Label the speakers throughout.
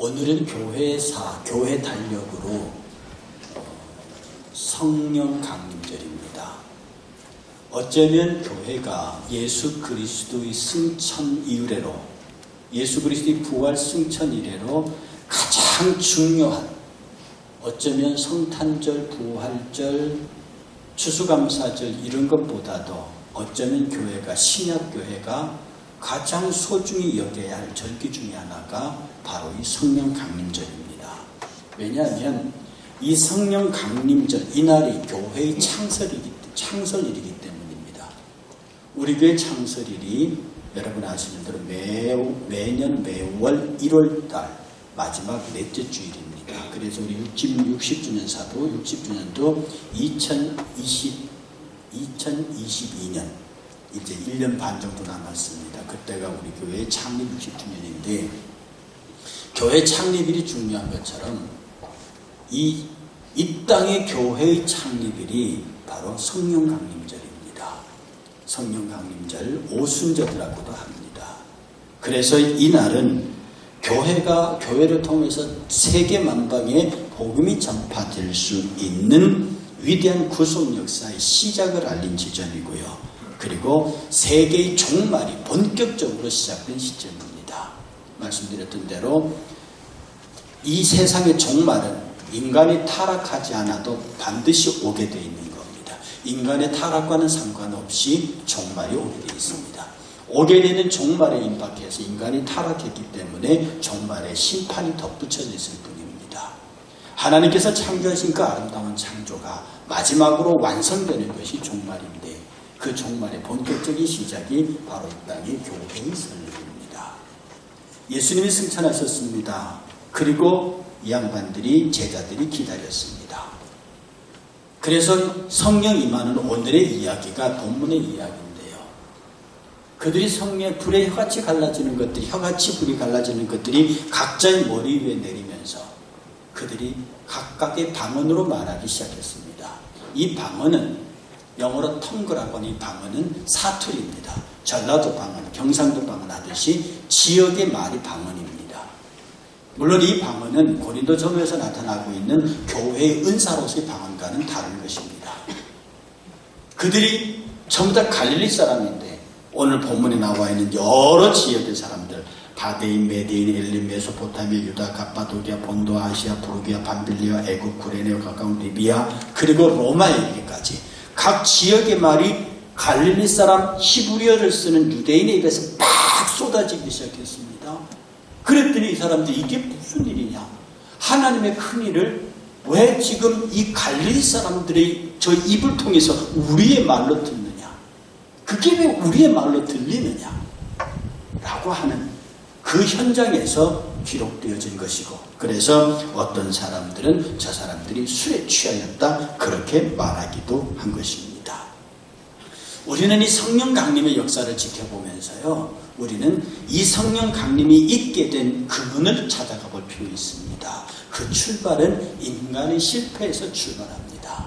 Speaker 1: 오늘은 교회 달력으로 성령 강림절입니다. 어쩌면 교회가 예수 그리스도의 승천 이후래로, 예수 그리스도의 부활 승천 이래로 가장 중요한, 어쩌면 성탄절, 부활절, 추수감사절 이런 것보다도 어쩌면 교회가, 신약교회가 가장 소중히 여겨야 할 절기 중에 하나가 바로 이 성령 강림절입니다. 왜냐하면 이 성령 강림절, 이날이 교회의 창설일이기 때문입니다. 우리 교회 창설일이 여러분 아시는 대로 매년 매월 1월달 마지막 넷째 주일입니다. 그래서 우리 60주년 사도, 60주년도 2022년 이제 1년 반 정도 남았습니다. 그때가 우리 교회의 창립 60주년인데, 교회 창립일이 중요한 것처럼 이 땅의 교회의 창립일이 바로 성령 강림절입니다. 성령 강림절, 오순절이라고도 합니다. 그래서 이날은 교회를 통해서 세계 만방에 복음이 전파될 수 있는 위대한 구속 역사의 시작을 알린 지점이고요. 그리고 세계의 종말이 본격적으로 시작된 시점입니다. 말씀드렸던 대로 이 세상의 종말은 인간이 타락하지 않아도 반드시 오게 되어 있는 겁니다. 인간의 타락과는 상관없이 종말이 오게 되어 있습니다. 오게 되는 종말에 임박해서 인간이 타락했기 때문에 종말에 심판이 덧붙여져 있을 뿐입니다. 하나님께서 창조하신 그 아름다운 창조가 마지막으로 완성되는 것이 종말인데, 그 종말의 본격적인 시작이 바로 이 땅의 교회의 설립입니다. 예수님이 승천하셨습니다. 그리고 이 양반들이, 제자들이 기다렸습니다. 그래서 성령 임하는 오늘의 이야기가 본문의 이야기인데요. 그들이 성령의 불에 혀같이 갈라지는 것들이, 혀같이 불이 갈라지는 것들이 각자의 머리 위에 내리면서 그들이 각각의 방언으로 말하기 시작했습니다. 이 방언은 영어로 텅그라고 하는 이 방언은 사투리입니다. 전라도 방언, 경상도 방언 하듯이 지역의 말이 방언입니다. 물론 이 방언은 고린도전서에서 나타나고 있는 교회의 은사로서의 방언과는 다른 것입니다. 그들이 전부 다 갈릴리 사람인데, 오늘 본문에 나와 있는 여러 지역의 사람들, 바데인, 메데인, 엘림, 메소포타미아, 유다, 갑바도기아, 본도, 아시아, 부르기아, 밤빌리아, 애굽, 구레네와 가까운 리비아, 그리고 로마에 이르기까지 각 지역의 말이 갈릴리 사람 히브리어를 쓰는 유대인의 입에서 막 쏟아지기 시작했습니다. 그랬더니 이 사람들이 이게 무슨 일이냐? 하나님의 큰 일을 왜 지금 이 갈릴리 사람들의 저 입을 통해서 우리의 말로 듣느냐? 그게 왜 우리의 말로 들리느냐? 라고 하는 그 현장에서 기록되어진 것이고, 그래서 어떤 사람들은 저 사람들이 술에 취하였다, 그렇게 말하기도 한 것입니다. 우리는 이 성령 강림의 역사를 지켜보면서요, 우리는 이 성령 강림이 있게 된 근원을 찾아가 볼 필요 있습니다. 그 출발은 인간의 실패에서 출발합니다.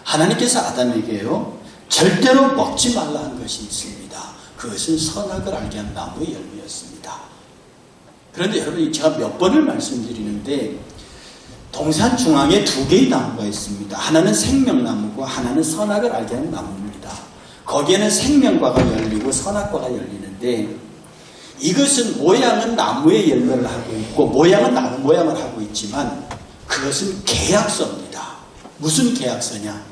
Speaker 1: 하나님께서 아담에게요, 절대로 먹지 말라 한 것이 있습니다. 그것은 선악을 알게 한 나무의 열매였습니다. 그런데 여러분, 제가 몇 번을 말씀드리는데 동산 중앙에 두 개의 나무가 있습니다. 하나는 생명나무고 하나는 선악을 알게 하는 나무입니다. 거기에는 생명과가 열리고 선악과가 열리는데, 이것은 모양은 나무의 열매를 하고 있고 모양은 나무 모양을 하고 있지만 그것은 계약서입니다. 무슨 계약서냐?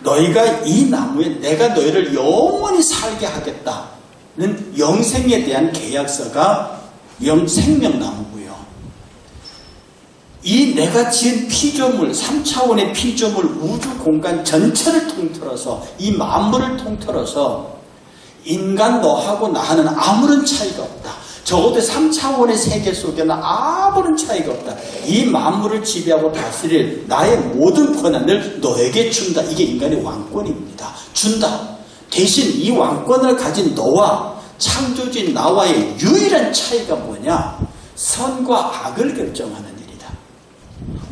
Speaker 1: 너희가 이 나무에 내가 너희를 영원히 살게 하겠다는 영생에 대한 계약서가 생명나무고요. 이 내가 지은 피조물, 3차원의 피조물, 우주 공간 전체를 통틀어서, 이 만물을 통틀어서 인간 너하고 나하는 아무런 차이가 없다. 적어도 3차원의 세계 속에는 아무런 차이가 없다. 이 만물을 지배하고 다스릴 나의 모든 권한을 너에게 준다. 이게 인간의 왕권입니다. 준다. 대신 이 왕권을 가진 너와 창조주인 나와의 유일한 차이가 뭐냐? 선과 악을 결정하는 일이다.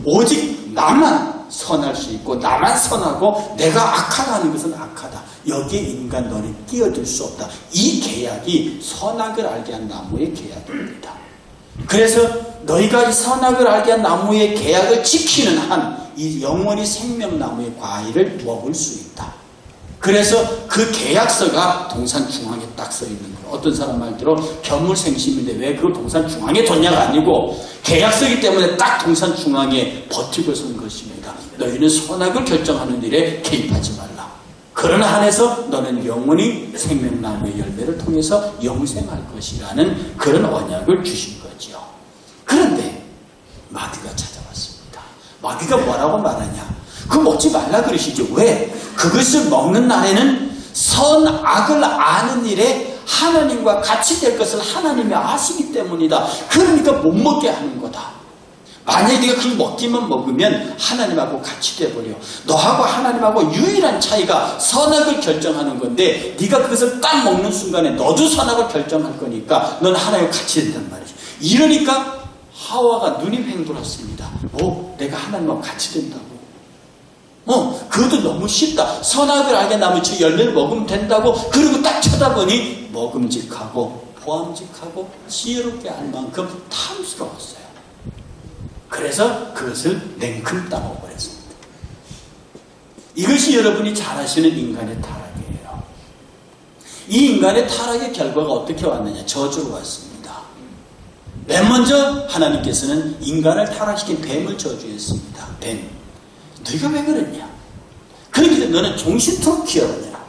Speaker 1: 오직 나만 선할 수 있고 나만 선하고 내가 악하다는 것은 악하다. 여기에 인간 너를 끼어들 수 없다. 이 계약이 선악을 알게 한 나무의 계약입니다. 그래서 너희가 이 선악을 알게 한 나무의 계약을 지키는 한 이 영원히 생명나무의 과일을 먹을 수 있다. 그래서 그 계약서가 동산 중앙에 딱 써 있는 거예요. 어떤 사람 말대로 견물생심인데 왜 그걸 동산 중앙에 뒀냐가 아니고 계약서이기 때문에 딱 동산 중앙에 버티고 선 것입니다. 너희는 선악을 결정하는 일에 개입하지 말라. 그러나 한해서 너는 영원히 생명나무의 열매를 통해서 영생할 것이라는 그런 언약을 주신 거죠. 그런데 마귀가 찾아왔습니다. 마귀가 뭐라고 말하냐? 그거 먹지 말라 그러시죠. 왜? 그것을 먹는 날에는 선악을 아는 일에 하나님과 같이 될 것을 하나님이 아시기 때문이다. 그러니까 못 먹게 하는 거다. 만약에 네가 그걸 먹기만 먹으면 하나님하고 같이 돼버려. 너하고 하나님하고 유일한 차이가 선악을 결정하는 건데 네가 그것을 딱 먹는 순간에 너도 선악을 결정할 거니까 넌 하나님과 같이 된단 말이지. 이러니까 하와가 눈이 횡돌았습니다. 내가 하나님하고 같이 된다고. 그것도 너무 쉽다. 선악을 알게 나면 저 열매를 먹으면 된다고. 그리고 딱 쳐다보니 먹음직하고 보암직하고 지혜롭게 할 만큼 탐스러웠어요. 그래서 그것을 냉큼 따먹어버렸습니다. 이것이 여러분이 잘 아시는 인간의 타락이에요. 이 인간의 타락의 결과가 어떻게 왔느냐? 저주로 왔습니다. 맨 먼저 하나님께서는 인간을 타락시킨 뱀을 저주했습니다. 뱀. 너희가 왜 그랬냐? 그렇기 때문에 너는 종신토록 기어다녀라.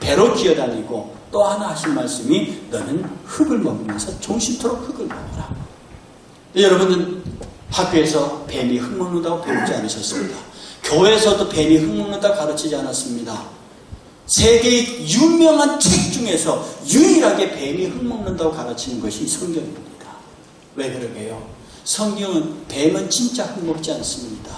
Speaker 1: 배로 기어다니고 또 하나 하신 말씀이 너는 흙을 먹으면서 종신토록 흙을 먹어라. 여러분은 학교에서 뱀이 흙 먹는다고 배우지 않으셨습니다. 교회에서도 뱀이 흙 먹는다고 가르치지 않았습니다. 세계의 유명한 책 중에서 유일하게 뱀이 흙 먹는다고 가르치는 것이 성경입니다. 왜 그러게요? 성경은 뱀은 진짜 흙 먹지 않습니다.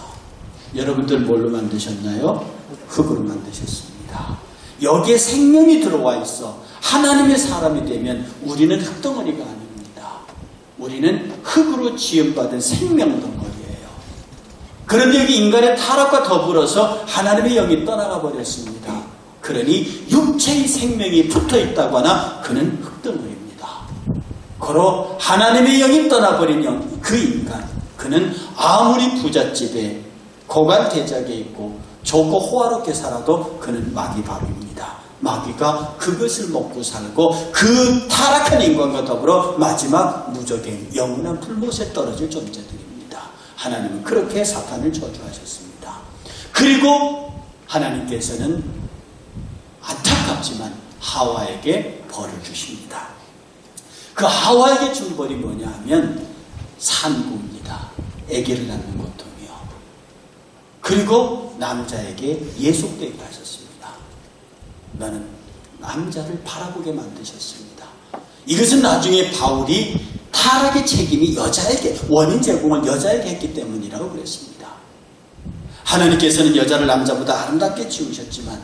Speaker 1: 여러분들 뭘로 만드셨나요? 흙으로 만드셨습니다. 여기에 생명이 들어와 있어 하나님의 사람이 되면 우리는 흙덩어리가 아닙니다. 우리는 흙으로 지음받은 생명덩어리예요. 그런데 여기 인간의 타락과 더불어서 하나님의 영이 떠나가 버렸습니다. 그러니 육체의 생명이 붙어있다거나 그는 흙덩어리입니다. 고로 하나님의 영이 떠나버린 그 인간, 그는 아무리 부잣집에 고관대작에 있고 좋고 호화롭게 살아도 그는 마귀 바로입니다. 마귀가 그것을 먹고 살고 그 타락한 인간과 더불어 마지막 무적행 영원한 불못에 떨어질 존재들입니다. 하나님은 그렇게 사탄을 저주하셨습니다. 그리고 하나님께서는 안타깝지만 하와에게 벌을 주십니다. 그 하와에게 준 벌이 뭐냐 하면 산구입니다. 아기를 낳는 고통이요. 그리고 남자에게 예속되게 하셨습니다. 너는 남자를 바라보게 만드셨습니다. 이것은 나중에 바울이 타락의 책임이 여자에게, 원인 제공을 여자에게 했기 때문이라고 그랬습니다. 하나님께서는 여자를 남자보다 아름답게 지으셨지만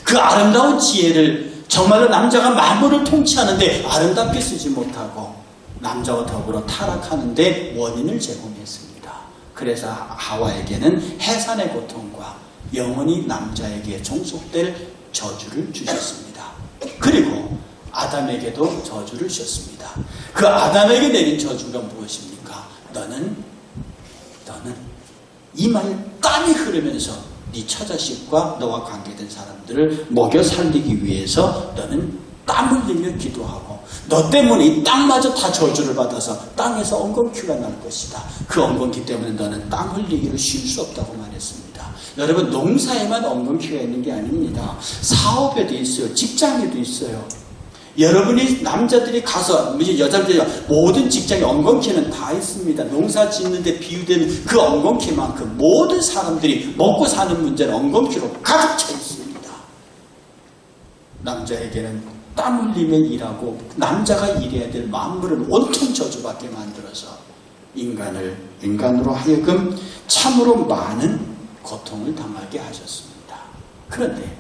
Speaker 1: 그 아름다운 지혜를 정말로 남자가 만물을 통치하는데 아름답게 쓰지 못하고 남자와 더불어 타락하는데 원인을 제공했습니다. 그래서 하와에게는 해산의 고통과 영원히 남자에게 종속될 저주를 주셨습니다. 그리고 아담에게도 저주를 주셨습니다. 그 아담에게 내린 저주가 무엇입니까? 너는 이마에 땀이 흐르면서 네 처자식과 너와 관계된 사람들을 먹여 살리기 위해서 너는 땀 흘리며 기도하고 너 때문에 이 땅마저 다 저주를 받아서 땅에서 엉겅퀴가 날 것이다. 그 엉겅퀴 때문에 너는 땀 흘리기를 쉴 수 없다고 말했습니다. 여러분, 농사에만 엉겅퀴가 있는 게 아닙니다. 사업에도 있어요. 직장에도 있어요. 여러분이 남자들이 가서 여자들이 모든 직장에 엉겅퀴는 다 있습니다. 농사 짓는데 비유되는 그 엉겅퀴만큼 모든 사람들이 먹고 사는 문제는 엉겅퀴로 가득 차 있습니다. 남자에게는 땀 흘리며 일하고 남자가 일해야 될 만물을 온통 저주받게 만들어서 인간으로 하여금 참으로 많은 고통을 당하게 하셨습니다. 그런데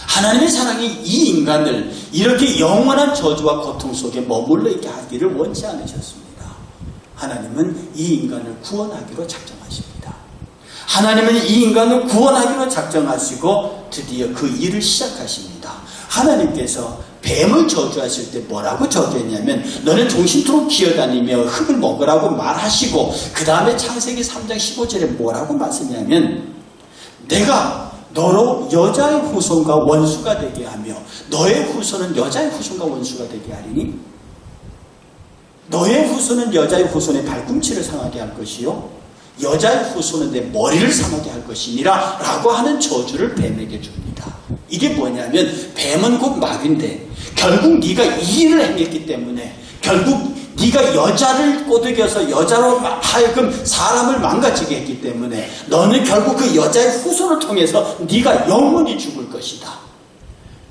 Speaker 1: 하나님의 사랑이 이 인간을 이렇게 영원한 저주와 고통 속에 머물러 있게 하기를 원치 않으셨습니다. 하나님은 이 인간을 구원하기로 작정하십니다. 하나님은 이 인간을 구원하기로 작정하시고 드디어 그 일을 시작하십니다. 하나님께서 뱀을 저주하실 때 뭐라고 저주했냐면 너는 종신토록 기어다니며 흙을 먹으라고 말하시고 그 다음에 창세기 3장 15절에 뭐라고 말씀하냐면 내가 너로 여자의 후손과 원수가 되게 하며 너의 후손은 여자의 후손과 원수가 되게 하리니 너의 후손은 여자의 후손의 발꿈치를 상하게 할 것이요 여자의 후손은 내 머리를 상하게 할 것이니라 라고 하는 저주를 뱀에게 줍니다. 이게 뭐냐면 뱀은 곧 마귀인데 결국 네가 이 일을 행했기 때문에 결국 네가 여자를 꼬드겨서 여자로 하여금 사람을 망가지게 했기 때문에 너는 결국 그 여자의 후손을 통해서 네가 영원히 죽을 것이다.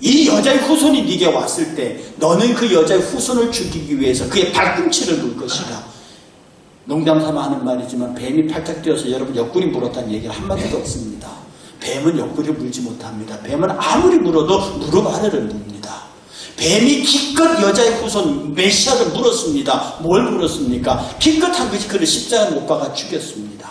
Speaker 1: 이 여자의 후손이 네게 왔을 때 너는 그 여자의 후손을 죽이기 위해서 그의 발꿈치를 물 것이다. 농담 삼아 하는 말이지만 뱀이 팔짝 뛰어서 여러분 옆구리 물었다는 얘기를 한마디도 없습니다. 뱀은 옆구리를 물지 못합니다. 뱀은 아무리 물어도 무릎 아래를 뭅니다. 뱀이 기껏 여자의 후손 메시아를 물었습니다. 뭘 물었습니까? 기껏한 것이 그를 십자가에 못 박아 죽였습니다.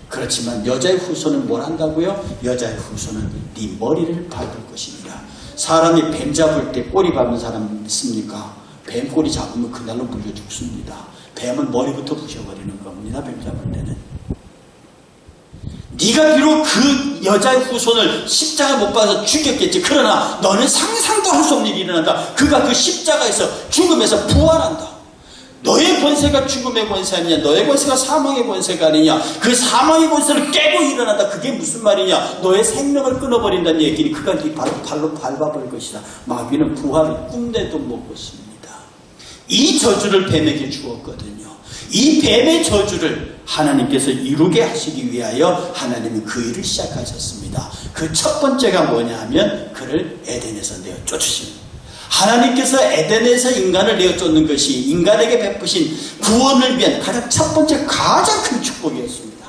Speaker 1: 그렇지만 여자의 후손은 뭘 한다고요? 여자의 후손은 네 머리를 밟을 것입니다. 사람이 뱀 잡을 때 꼬리 밟는 사람 있습니까? 뱀 꼬리 잡으면 그날로 물려 죽습니다. 뱀은 머리부터 부셔버리는 겁니다. 뱀 잡을 때는. 네가 비록 그 여자의 후손을 십자가 못 박아서 죽였겠지. 그러나 너는 상상도 할 수 없는 일이 일어난다. 그가 그 십자가에서 죽음에서 부활한다. 너의 권세가 죽음의 권세 아니냐? 너의 권세가 사망의 권세가 아니냐? 그 사망의 권세를 깨고 일어난다. 그게 무슨 말이냐? 너의 생명을 끊어버린다는 얘기니 그가 네 발로 밟아버릴 것이다. 마귀는 부활을 꿈에도 못 꿨습니다. 이 저주를 뱀에게 주었거든요. 이 뱀의 저주를 하나님께서 이루게 하시기 위하여 하나님은 그 일을 시작하셨습니다. 그 첫 번째가 뭐냐 하면 그를 에덴에서 내어 쫓으십니다. 하나님께서 에덴에서 인간을 내어 쫓는 것이 인간에게 베푸신 구원을 위한 가장 첫 번째 가장 큰 축복이었습니다.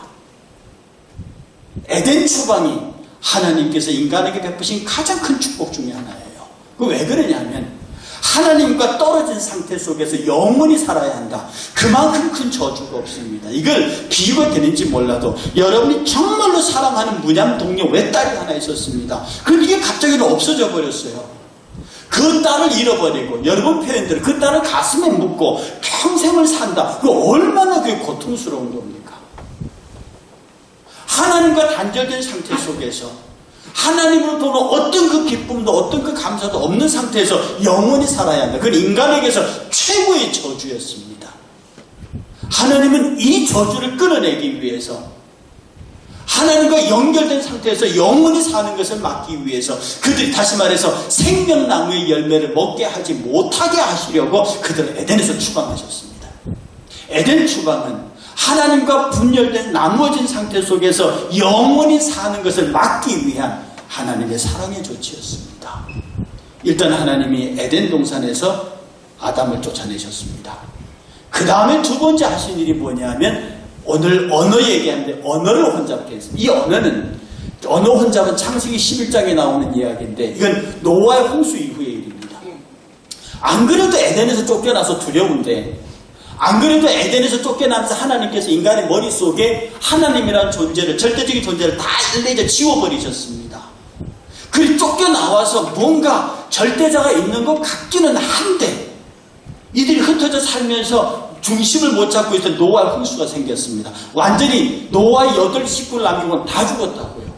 Speaker 1: 에덴 추방이 하나님께서 인간에게 베푸신 가장 큰 축복 중에 하나예요. 그 왜 그러냐면 하나님과 떨어진 상태 속에서 영원히 살아야 한다. 그만큼 큰 저주가 없습니다. 이걸 비유가 되는지 몰라도 여러분이 정말로 사랑하는 무냥 동료 외딸이 하나 있었습니다. 그런데 이게 갑자기 없어져 버렸어요. 그 딸을 잃어버리고 여러분 표현대로 그 딸을 가슴에 묻고 평생을 산다. 그 얼마나 그게 고통스러운 겁니까? 하나님과 단절된 상태 속에서 하나님으로부터 어떤 그 기쁨도 어떤 그 감사도 없는 상태에서 영원히 살아야 한다. 그건 인간에게서 최고의 저주였습니다. 하나님은 이 저주를 끊어내기 위해서 하나님과 연결된 상태에서 영원히 사는 것을 막기 위해서 그들이 다시 말해서 생명나무의 열매를 먹게 하지 못하게 하시려고 그들을 에덴에서 추방하셨습니다. 에덴 추방은 하나님과 분열된 나누어진 상태 속에서 영원히 사는 것을 막기 위한 하나님의 사랑의 조치였습니다. 일단 하나님이 에덴 동산에서 아담을 쫓아내셨습니다. 그 다음에 두 번째 하신 일이 뭐냐면 오늘 언어 얘기하는데 언어를 혼잡게 했습니다. 이 언어 혼잡은 창세기 11장에 나오는 이야기인데 이건 노아의 홍수 이후의 일입니다. 안 그래도 에덴에서 쫓겨나서 두려운데 안 그래도 에덴에서 쫓겨나면서 하나님께서 인간의 머릿속에 하나님이라는 존재를 절대적인 존재를 다 일일이 지워버리셨습니다. 그리고 쫓겨나와서 뭔가 절대자가 있는 것 같기는 한데 이들이 흩어져 살면서 중심을 못 잡고 있던 노아의 홍수가 생겼습니다. 완전히 노아의 8 식구를 남기고는 다 죽었다고요.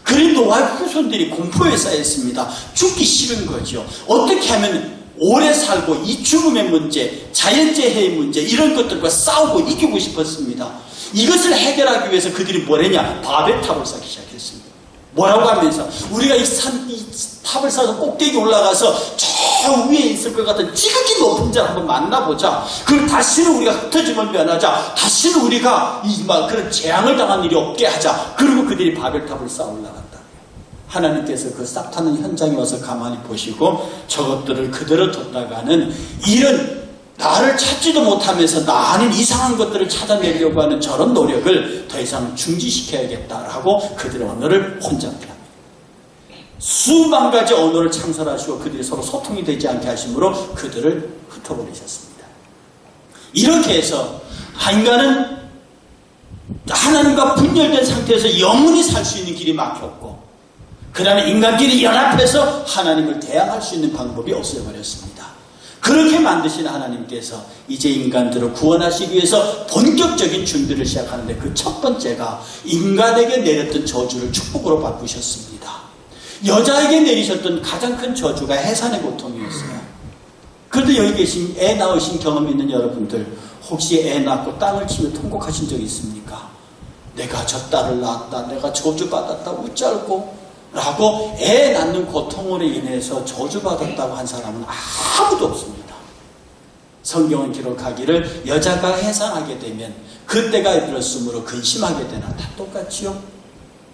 Speaker 1: 그리고 노아의 후손들이 공포에 쌓였습니다. 죽기 싫은 거죠. 어떻게 하면 오래 살고 이 죽음의 문제, 자연재해의 문제 이런 것들과 싸우고 이기고 싶었습니다. 이것을 해결하기 위해서 그들이 뭘 했냐? 바벨탑을 쌓기 시작했습니다. 뭐라고 하면서 우리가 이 탑을 쌓아서 꼭대기 올라가서 저 위에 있을 것 같은 지극히 높은 자를 한번 만나보자. 그럼 다시는 우리가 흩어짐을 면하자. 다시는 우리가 그런 재앙을 당한 일이 없게 하자. 그리고 그들이 바벨탑을 쌓아 올라갔다. 하나님께서 그 싹 타는 현장에 와서 가만히 보시고 저것들을 그대로 뒀다가는 이런 나를 찾지도 못하면서 나 아닌 이상한 것들을 찾아내려고 하는 저런 노력을 더 이상 중지시켜야겠다라고 그들의 언어를 혼잡합니다. 수만 가지 언어를 창설하시고 그들이 서로 소통이 되지 않게 하심으로 그들을 흩어버리셨습니다. 이렇게 해서 인간은 하나님과 분열된 상태에서 영원히 살 수 있는 길이 막혔고 그러나 인간끼리 연합해서 하나님을 대항할 수 있는 방법이 없어버렸습니다. 그렇게 만드신 하나님께서 이제 인간들을 구원하시기 위해서 본격적인 준비를 시작하는데 그 첫 번째가 인간에게 내렸던 저주를 축복으로 바꾸셨습니다. 여자에게 내리셨던 가장 큰 저주가 해산의 고통이었어요. 그런데 여기 계신 애 낳으신 경험 있는 여러분들, 혹시 애 낳고 땅을 치며 통곡하신 적이 있습니까? 내가 저 딸을 낳았다, 내가 저주받았다, 웃잘고 라고 애 낳는 고통으로 인해서 저주받았다고 한 사람은 아무도 없습니다. 성경은 기록하기를 여자가 해산하게 되면 그때가 이르렀으므로 근심하게 되나 다 똑같지요.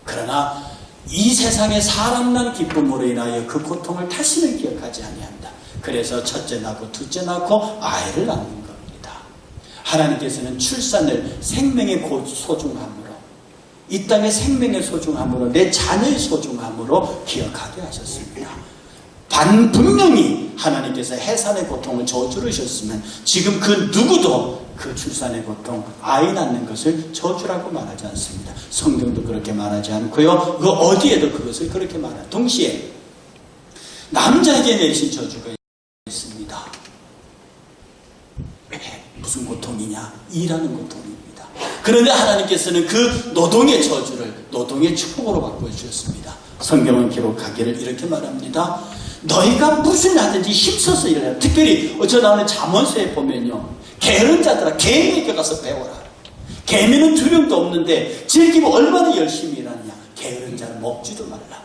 Speaker 1: 그러나 이 세상에 사람 난 기쁨으로 인하여 그 고통을 다시는 기억하지 아니한다. 그래서 첫째 낳고 둘째 낳고 아이를 낳는 겁니다. 하나님께서는 출산을 생명의 소중함으로, 이 땅의 생명의 소중함으로, 내 자녀의 소중함으로 기억하게 하셨습니다. 분명히 하나님께서 해산의 고통을 저주르셨으면 지금 그 누구도 그 출산의 고통, 아이 낳는 것을 저주라고 말하지 않습니다. 성경도 그렇게 말하지 않고요, 그 어디에도 그것을 그렇게 말합니다. 동시에 남자에게 내리신 저주가 있습니다. 무슨 고통이냐? 일하는 고통입니다. 그런데 하나님께서는 그 노동의 저주를 노동의 축복으로 바꿔주셨습니다. 성경은 기록하기를 이렇게 말합니다. 너희가 무슨 하든지 힘써서 일해라. 특별히 저 나오는 잠언서에 보면요, 게으른 자들아 개미에게 가서 배워라. 개미는 두려움도 없는데 즐기면 얼마나 열심히 일하느냐. 게으른 자는 먹지도 말라.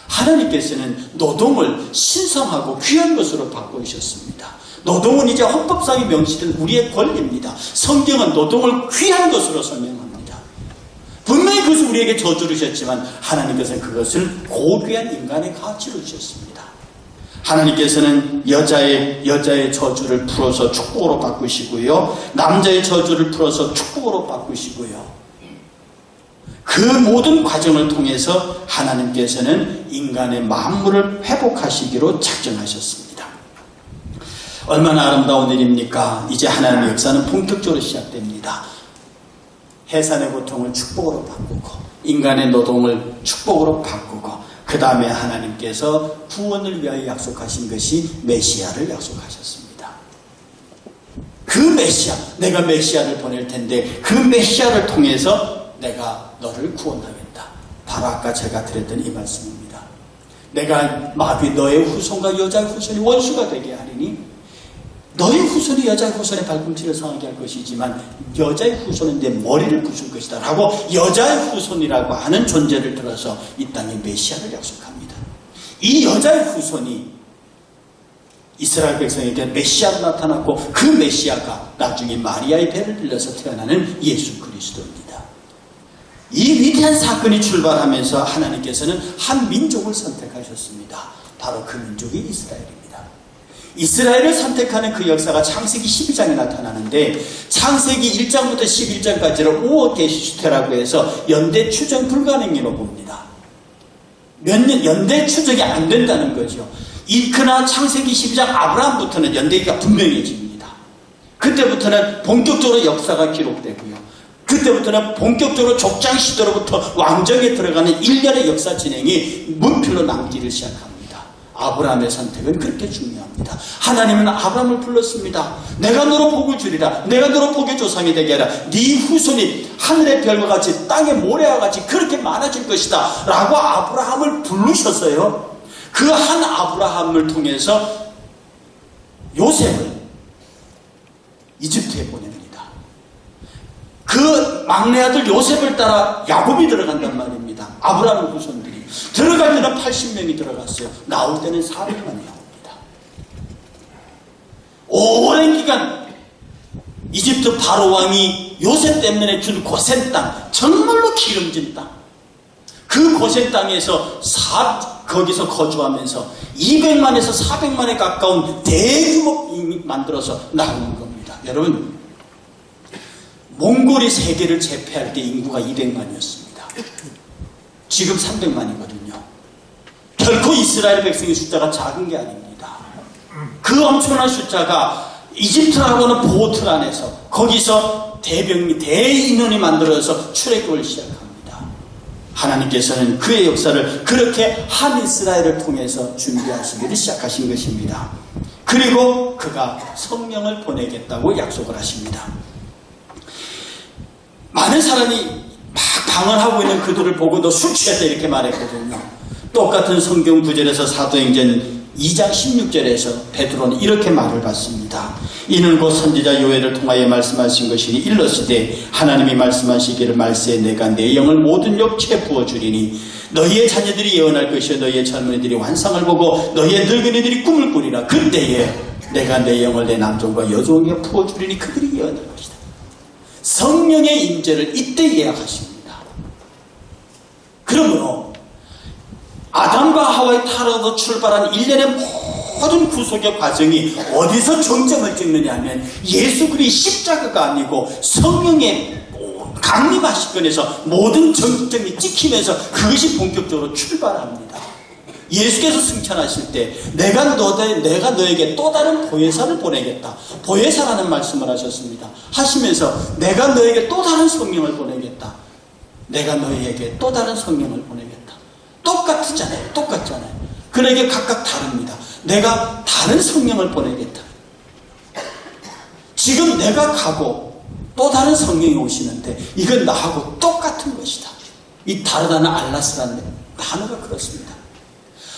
Speaker 1: 하나님께서는 노동을 신성하고 귀한 것으로 바꾸셨습니다. 노동은 이제 헌법상에 명시된 우리의 권리입니다. 성경은 노동을 귀한 것으로 설명합니다. 분명히 그것을 우리에게 저주르셨지만 하나님께서는 그것을 고귀한 인간의 가치로 주셨습니다. 하나님께서는 여자의 저주를 풀어서 축복으로 바꾸시고요, 남자의 저주를 풀어서 축복으로 바꾸시고요, 그 모든 과정을 통해서 하나님께서는 인간의 만물을 회복하시기로 작정하셨습니다. 얼마나 아름다운 일입니까? 이제 하나님의 역사는 본격적으로 시작됩니다. 해산의 고통을 축복으로 바꾸고 인간의 노동을 축복으로 바꾸고 그 다음에 하나님께서 구원을 위하여 약속하신 것이 메시아를 약속하셨습니다. 그 메시아, 내가 메시아를 보낼 텐데 그 메시아를 통해서 내가 너를 구원하겠다. 바로 아까 제가 드렸던 이 말씀입니다. 내가 마귀 너의 후손과 여자의 후손이 원수가 되게 하리니 너의 후손이 여자의 후손의 발꿈치를 상하게 할 것이지만 여자의 후손은 내 머리를 부술 것이다 라고 여자의 후손이라고 하는 존재를 들어서 이 땅에 메시아를 약속합니다. 이 여자의 후손이 이스라엘 백성에게 메시아로 나타났고 그 메시아가 나중에 마리아의 배를 빌려서 태어나는 예수 그리스도입니다. 이 위대한 사건이 출발하면서 하나님께서는 한 민족을 선택하셨습니다. 바로 그 민족이 이스라엘입니다. 이스라엘을 선택하는 그 역사가 창세기 12장에 나타나는데 창세기 1장부터 11장까지를 우어게시슈테라고 해서 연대 추정 불가능이라고 봅니다. 연대 추정이 안 된다는 거죠. 그러나 창세기 12장 아브라함부터는 연대기가 분명해집니다. 그때부터는 본격적으로 역사가 기록되고요. 그때부터는 본격적으로 족장 시대로부터 왕정에 들어가는 일련의 역사 진행이 문필로 남기를 시작합니다. 아브라함의 선택은 그렇게 중요합니다. 하나님은 아브라함을 불렀습니다. 내가 너로 복을 주리라. 내가 너로 복의 조상이 되게 하라. 네 후손이 하늘의 별과 같이 땅의 모래와 같이 그렇게 많아질 것이다 라고 아브라함을 부르셨어요. 그 한 아브라함을 통해서 요셉을 이집트에 보냅니다. 그 막내 아들 요셉을 따라 야곱이 들어간단 말입니다. 아브라함의 후손들이 들어갈 때는 80명이 들어갔어요. 나올 때는 400만이 나옵니다. 오랜 기간 이집트 바로 왕이 요셉 때문에 준 고센 땅, 정말로 기름진 땅, 그 고센 땅에서 거기서 거주하면서 200만에서 400만에 가까운 대규모 만들어서 나오는 겁니다. 여러분, 몽골이 세계를 제패할 때 인구가 200만이었습니다. 지금 300만이거든요. 결코 이스라엘 백성의 숫자가 작은 게 아닙니다. 그 엄청난 숫자가 이집트라고는 보트 안에서 거기서 대인원이 만들어서 출애굽을 시작합니다. 하나님께서는 그의 역사를 그렇게 한 이스라엘을 통해서 준비하시기를 시작하신 것입니다. 그리고 그가 성령을 보내겠다고 약속을 하십니다. 많은 사람이 막 방언하고 있는 그들을 보고 너 술 취했다 이렇게 말했거든요. 똑같은 성경 구절에서 사도행전 2장 16절에서 베드로는 이렇게 말을 받습니다. 이는 곧 선지자 요엘을 통하여 말씀하신 것이니 일러시되 하나님이 말씀하시기를 말세에 내가 내 영을 모든 육체에 부어주리니 너희의 자녀들이 예언할 것이요 너희의 젊은이들이 환상을 보고 너희의 늙은이들이 꿈을 꾸리라. 그때에 내가 내 영을 내 남종과 여종에게 부어주리니 그들이 예언할 것이다. 성령의 임재를 이때 예약하십니다. 그러므로 아담과 하와의 타락으로 출발한 일련의 모든 구속의 과정이 어디서 정점을 찍느냐 하면 예수 그리스도의 십자가가 아니고 성령의 강림하시건에서 모든 정점이 찍히면서 그것이 본격적으로 출발합니다. 예수께서 승천하실 때 내가 너에게 또 다른 보혜사를 보내겠다. 보혜사라는 말씀을 하셨습니다. 하시면서 내가 너에게 또 다른 성령을 보내겠다. 내가 너에게 또 다른 성령을 보내겠다. 똑같잖아요. 똑같잖아요. 그러게 각각 다릅니다. 내가 다른 성령을 보내겠다. 지금 내가 가고 또 다른 성령이 오시는데 이건 나하고 똑같은 것이다. 이 다르다는 알라스라는 단어가 그렇습니다.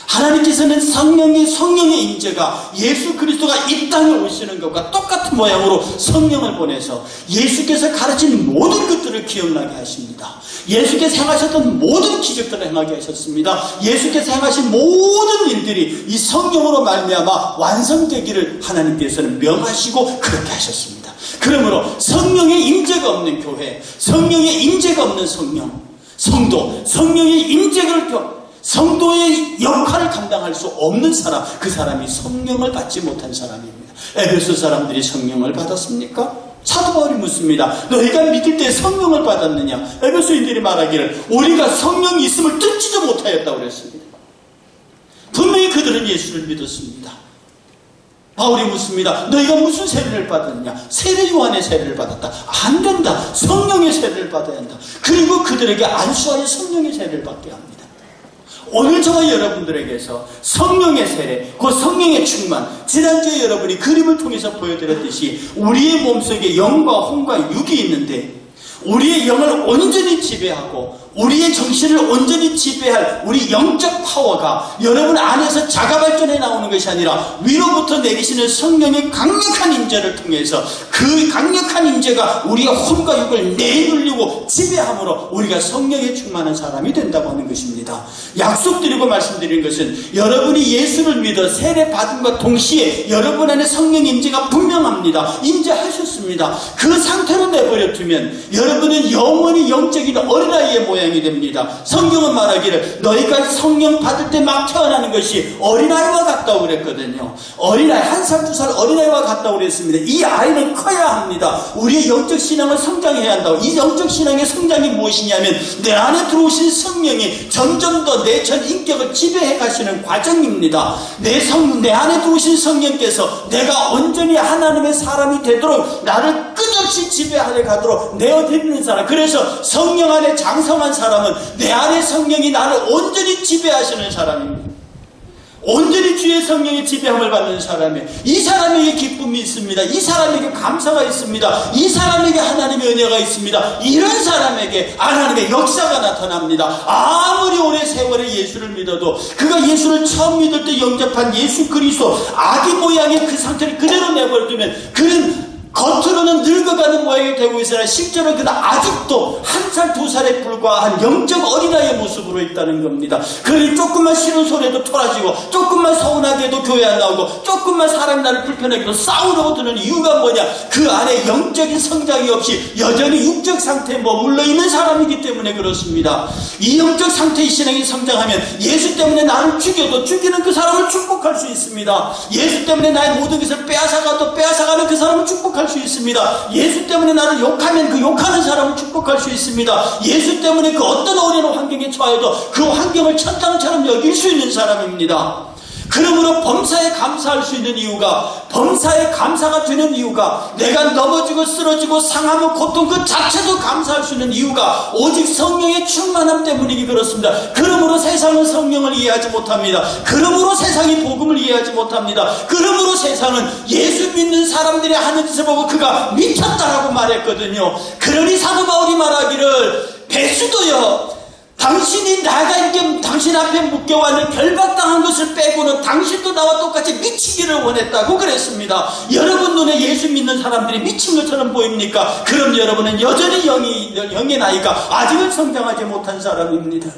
Speaker 1: 하나님께서는 성령의 임재가 예수 그리스도가 이 땅에 오시는 것과 똑같은 모양으로 성령을 보내서 예수께서 가르친 모든 것들을 기억나게 하십니다. 예수께서 행하셨던 모든 기적들을 행하게 하셨습니다. 예수께서 행하신 모든 일들이 이 성령으로 말미암아 완성되기를 하나님께서는 명하시고 그렇게 하셨습니다. 그러므로 성령의 임재가 없는 교회, 성령의 임재가 없는 성도, 성령의 임재를 성도의 역할을 감당할 수 없는 사람, 그 사람이 성령을 받지 못한 사람입니다. 에베소 사람들이 성령을 받았습니까? 사도 바울이 묻습니다. 너희가 믿을 때 성령을 받았느냐? 에베소인들이 말하기를 우리가 성령이 있음을 듣지도 못하였다고 그랬습니다. 분명히 그들은 예수를 믿었습니다. 바울이 묻습니다. 너희가 무슨 세례를 받았느냐? 세례 요한의 세례를 받았다. 안 된다. 성령의 세례를 받아야 한다. 그리고 그들에게 안수하여 성령의 세례를 받게 합니다. 오늘 저와 여러분들에게서 성령의 세례, 그 성령의 충만, 지난주에 여러분이 그림을 통해서 보여드렸듯이 우리의 몸속에 영과 혼과 육이 있는데 우리의 영을 온전히 지배하고 우리의 정신을 온전히 지배할 우리 영적 파워가 여러분 안에서 자가발전해 나오는 것이 아니라 위로부터 내리시는 성령의 강력한 임재를 통해서 그 강력한 임재가 우리의 혼과 육을 내눌리고 지배함으로 우리가 성령에 충만한 사람이 된다고 하는 것입니다. 약속드리고 말씀드리는 것은 여러분이 예수를 믿어 세례 받음과 동시에 여러분 안에 성령 임재가 분명합니다. 임재하셨습니다. 그 상태로 내버려 두면 여러분은 영원히 영적인 어린아이의 모양이 됩니다. 성경은 말하기를 너희가 성령 받을 때 막 태어나는 것이 어린아이와 같다고 그랬거든요. 어린아이, 1살, 2살 어린아이와 같다고 그랬습니다. 이 아이는 커야 합니다. 우리의 영적 신앙을 성장해야 한다고. 이 영적 신앙의 성장이 무엇이냐면 내 안에 들어오신 성령이 점점 더 내 전 인격을 지배해 가시는 과정입니다. 내 안에 들어오신 성령께서 내가 온전히 하나님의 사람이 되도록 나를 끝없이 지배하려 가도록 내어드리는 사람. 그래서 성령 안에 장성한 사람은 내 안에 성령이 나를 온전히 지배하시는 사람입니다. 온전히 주의 성령의 지배함을 받는 사람이에요. 이 사람에게 기쁨이 있습니다. 이 사람에게 감사가 있습니다. 이 사람에게 하나님의 은혜가 있습니다. 이런 사람에게 하나님의 역사가 나타납니다. 아무리 오래 세월에 예수를 믿어도 그가 예수를 처음 믿을 때 영접한 예수 그리스도 아기 모양의 그 상태를 그대로 내버려두면 그는 겉으로는 늙어가는 모양이 되고 있으나 실제로 그는 아직도 1살, 2살에 불과한 영적 어린아이의 모습으로 있다는 겁니다. 그러니 조금만 싫은 소리에도 토라지고 조금만 서운하게 해도 교회 안 나오고 조금만 사람이 나를 불편하게 해도 싸우려고 드는 이유가 뭐냐? 그 안에 영적인 성장이 없이 여전히 육적 상태에 머물러 있는 사람이기 때문에 그렇습니다. 이 영적 상태의 신앙이 성장하면 예수 때문에 나를 죽여도 죽이는 그 사람을 축복할 수 있습니다. 예수 때문에 나의 모든 것을 빼앗아가면 그 사람을 축복할 수 있습니다. 예수 때문에 나를 욕하면 그 욕하는 사람을 축복할 수 있습니다. 예수 때문에 그 어떤 어려운 환경에 처해도 그 환경을 천당처럼 여길 수 있는 사람입니다. 그러므로 범사에 감사할 수 있는 이유가, 범사에 감사가 되는 이유가, 내가 넘어지고 쓰러지고 상하고 고통 그 자체도 감사할 수 있는 이유가 오직 성령의 충만함 때문이기 그렇습니다. 그러므로 세상은 성령을 이해하지 못합니다. 그러므로 세상이 복음을 이해하지 못합니다. 그러므로 세상은 예수 믿는 사람들이 하는 짓을 보고 그가 미쳤다라고 말했거든요. 그러니 사도 바울이 말하기를, 베스도여, 당신이 나가 이렇게 당신 앞에 묶여왔는 결박당한 것을 빼고는 당신도 나와 똑같이 미치기를 원했다고 그랬습니다. 여러분 눈에 예수 믿는 사람들이 미친 것처럼 보입니까? 그럼 여러분은 여전히 영의 나이가 아직은 성장하지 못한 사람입니다.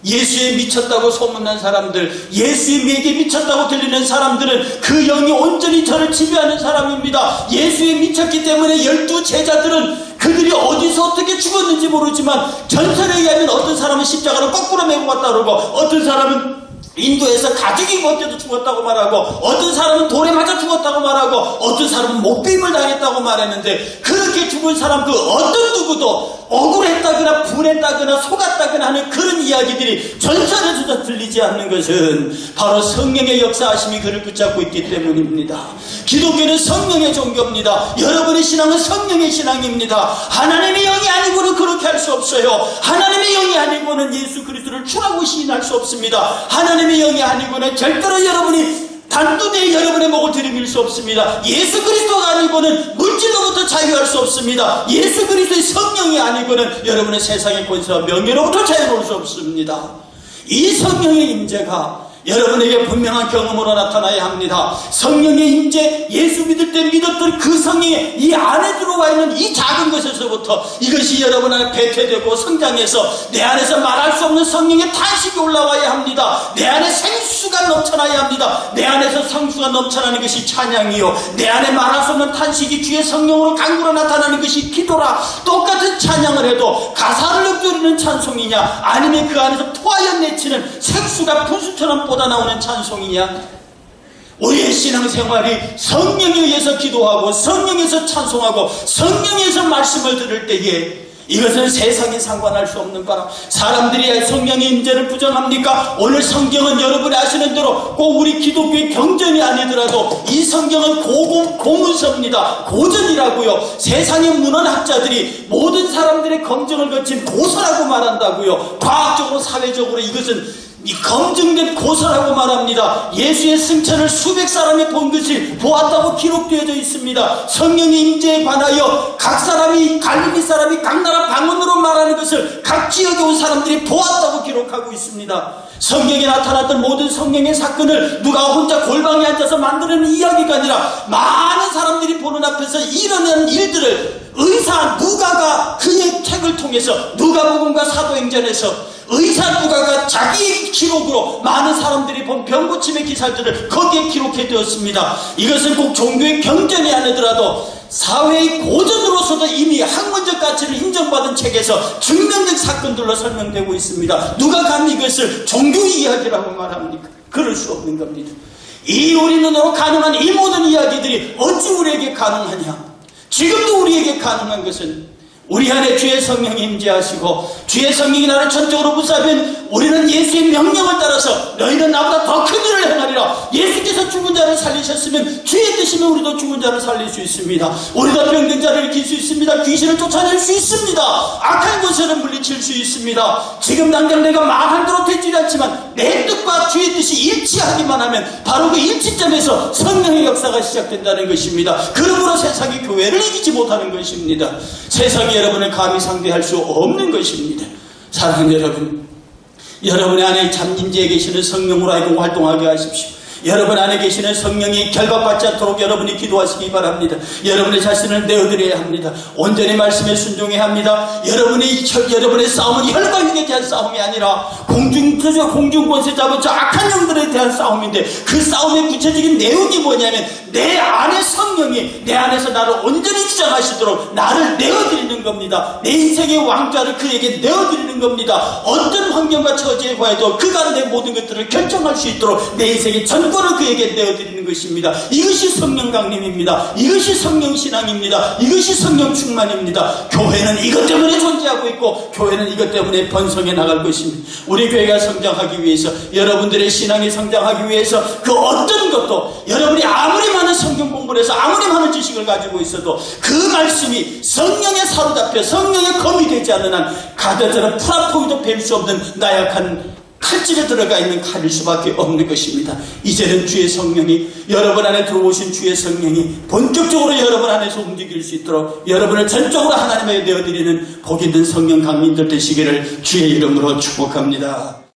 Speaker 1: 예수에 미쳤다고 소문난 사람들, 예수에게 미쳤다고 들리는 사람들은 그 영이 온전히 저를 지배하는 사람입니다. 예수에 미쳤기 때문에 12 제자들은 그들이 어디서 어떻게 죽었는지 모르지만 전설에 의하면 어떤 사람은 십자가로 거꾸로 메고 갔다 그러고, 어떤 사람은 인도에서 가죽이 벗겨도 죽었다고 말하고, 어떤 사람은 돌에 맞아 죽었다고 말하고, 어떤 사람은 목베임을 당했다고 말했는데, 그렇게 죽은 사람 그 어떤 누구도 억울했다거나 분했다거나 속았다거나 하는 그런 이야기들이 전설에서도 들리지 않는 것은 바로 성령의 역사하심이 그를 붙잡고 있기 때문입니다. 기독교는 성령의 종교입니다. 여러분의 신앙은 성령의 신앙입니다. 하나님의 영이 아니고는 그렇게 할 수 없어요. 하나님의 영이 아니고는 예수 그리스도를 주라고 시인할 수 없습니다. 하나님의 영이 아니고는 절대로 여러분이 단두대에 여러분의 목을 들이밀 수 없습니다. 예수 그리스도가 아니고는 물질로부터 자유할 수 없습니다. 예수 그리스도의 성령이 아니고는 여러분의 세상의 권세와 명예로부터 자유로울 수 없습니다. 이 성령의 임재가 여러분에게 분명한 경험으로 나타나야 합니다. 성령의 임재, 예수 믿을 때 믿었던 그 성령이 이 안에 들어와 있는 이 작은 것에서부터 이것이 여러분 안에 배태되고 성장해서 내 안에서 말할 수 없는 성령의 탄식이 올라와야 합니다. 내 안에 생수가 넘쳐나야 합니다. 내 안에서 성수가 넘쳐나는 것이 찬양이요, 내 안에 말할 수 없는 탄식이 주의 성령으로 강구로 나타나는 것이 기도라. 똑같은 찬양을 해도 가사를 읊조리는 찬송이냐, 아니면 그 안에서 토하여 내치는 생수가 분수처럼 쏟아나오는 찬송이냐? 우리의 신앙생활이 성령에 의해서 기도하고 성령에서 찬송하고 성령에서 말씀을 들을 때에 이것은 세상에 상관할 수 없는 바라. 사람들이 성령의 임재를 부정합니까? 오늘 성경은 여러분이 아시는 대로 꼭 우리 기독교의 경전이 아니더라도 이 성경은 고문서입니다. 고전이라고요. 세상의 문헌학자들이 모든 사람들의 검증을 거친 고서라고 말한다고요. 과학적으로 사회적으로 이것은 이 검증된 고서라고 말합니다. 예수의 승천을 수백 사람이 본 것을 보았다고 기록되어져 있습니다. 성령의 임재에 관하여 각 사람이, 갈릴리 사람이 각 나라 방언으로 말하는 것을 각 지역에 온 사람들이 보았다고 기록하고 있습니다. 성경에 나타났던 모든 성령의 사건을 누가 혼자 골방에 앉아서 만드는 이야기가 아니라 많은 사람들이 보는 앞에서 일어나는 일들을 의사 누가가 그의 책을 통해서, 누가복음과 사도행전에서 의사 누가가 자기의 기록으로 많은 사람들이 본 병고침의 기사들을 거기에 기록해 두었습니다. 이것은 꼭 종교의 경전이 아니더라도 사회의 고전으로서도 이미 학문적 가치를 인정받은 책에서 증명적 사건들로 설명되고 있습니다. 누가 감히 이것을 종교 이야기라고 말합니까? 그럴 수 없는 겁니다. 이 우리 눈으로 가능한 이 모든 이야기들이 어찌 우리에게 가능하냐? 지금도 우리에게 가능한 것은 우리 안에 주의 성령이 임재하시고 주의 성령이 나를 전적으로 붙잡으면 우리는 예수의 명령을 따라서 너희는 나보다 더 큰 일을 행하리라. 예수께서 죽은 자를 살리셨으면 주의 뜻이면 우리도 죽은 자를 살릴 수 있습니다. 우리도 병든 자를 일으킬 수 있습니다. 귀신을 쫓아낼 수 있습니다. 악한 권세를 물리칠 수 있습니다. 지금 당장 내가 말한 대로 되지 않지만 내 뜻과 주의 뜻이 일치하기만 하면 바로 그 일치점에서 성령의 역사가 시작된다는 것입니다. 그러므로 세상이 교회를 이기지 못하는 것입니다. 세상이 여러분을 감히 상대할 수 없는 것입니다. 사랑하는 여러분, 여러분의 안에 참 임재에 계시는 성령으로 하여금 활동하게 하십시오. 여러분 안에 계시는 성령이 결박받지 않도록 여러분이 기도하시기 바랍니다. 여러분의 자신을 내어드려야 합니다. 온전히 말씀에 순종해야 합니다. 여러분의 싸움은 혈관육에 대한 싸움이 아니라 공중권세 잡은 저 악한 영들에 대한 싸움인데, 그 싸움의 구체적인 내용이 뭐냐면 내 안에 성령이 내 안에서 나를 온전히 주장하시도록 나를 내어드리는 겁니다. 내 인생의 왕좌를 그에게 내어드리는 겁니다. 어떤 환경과 처지에 관해도 그가 내 모든 것들을 결정할 수 있도록 내 인생의 전 전권을 그에게 내어드리는 것입니다. 이것이 성령 강림입니다. 이것이 성령 신앙입니다. 이것이 성령 충만입니다. 교회는 이것 때문에 존재하고 있고 교회는 이것 때문에 번성해 나갈 것입니다. 우리 교회가 성장하기 위해서, 여러분들의 신앙이 성장하기 위해서 그 어떤 것도 여러분이 아무리 많은 성경 공부를 해서 아무리 많은 지식을 가지고 있어도 그 말씀이 성령에 사로잡혀 성령의 검이 되지 않는 한 가드처럼 풀아포기도 뵐 수 없는 나약한 칼집에 들어가 있는 칼일 수밖에 없는 것입니다. 이제는 주의 성령이, 여러분 안에 들어오신 주의 성령이 본격적으로 여러분 안에서 움직일 수 있도록 여러분을 전적으로 하나님에게 내어드리는 복 있는 성령 강민들 되시기를 주의 이름으로 축복합니다.